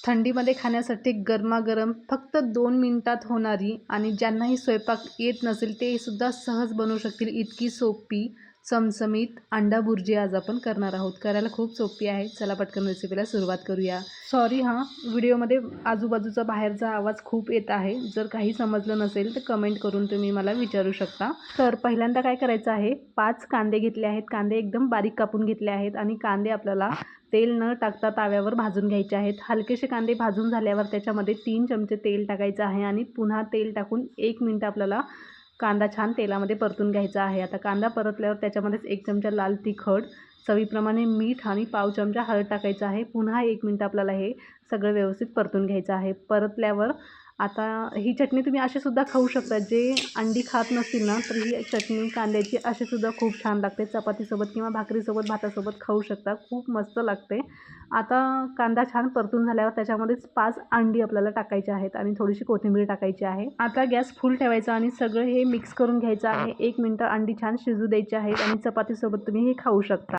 थंडीमध्ये खाण्यासाठी गरमागरम फक्त 2 मिनिटात होणारी आणि ज्यांनाही स्वयंपाक येत नसेल ते सुद्धा सहज बनवू शकतील इतकी सोपी चमचमीत अंडा भुर्जी आज आपण करणार आहोत। करायला खूप सोपी आहे। चला पटकन रेसिपीला सुरुवात करूया। सॉरी हां, व्हिडिओमध्ये आजूबाजूचा बाहेरचा आवाज खूप येत आहे। जर काही समजलं नसेल तर कमेंट करून तुम्ही मला विचारू शकता। तर पहिल्यांदा काय करायचं आहे, 5 कांदे घेतले आहेत। कांदे एकदम बारीक कापून घेतले आहेत आणि कांदे आपल्याला तेल न टाकता ताव्यावर भाजून घ्यायचे आहेत। हलकेसे कांदे भाजून झाल्यावर त्याच्यामध्ये 3 चमचे तेल टाकायचं आहे आणि पुन्हा तेल टाकून 1 मिनिट आपल्याला कांदा छान तेलामध्ये परतून घ्यायचा आहे। आता कांदा परतल्यावर त्याच्यामध्येच 1 चमचा लाल तिखट, चवीप्रमाणे मीठ आणि पाव चमचा हळद टाकायचं आहे। पुन्हा 1 मिनिट आपल्याला हे सगळं व्यवस्थित परतून घ्यायचं आहे। परतल्यावर आता ही चटणी तुम्ही अशी सुद्धा खाऊ शकता। जे अंडी खात नसतील ना तर ही चटणी कांद्याची अशी सुद्धा खूप छान लागते। चपातीसोबत किंवा भाकरीसोबत, भातासोबत खाऊ शकता। खूप मस्त लागते। आता कांदा छान परतून झाल्यावर त्याच्यामध्येच 5 अंडी आपल्याला टाकायची आहेत आणि थोडीशी कोथिंबीर टाकायची आहे। आता गॅस फुल ठेवायचा आणि सगळं हे मिक्स करून घ्यायचं आहे। 1 मिनिट अंडी छान शिजू द्यायची आहेत आणि चपातीसोबत तुम्ही हे खाऊ शकता।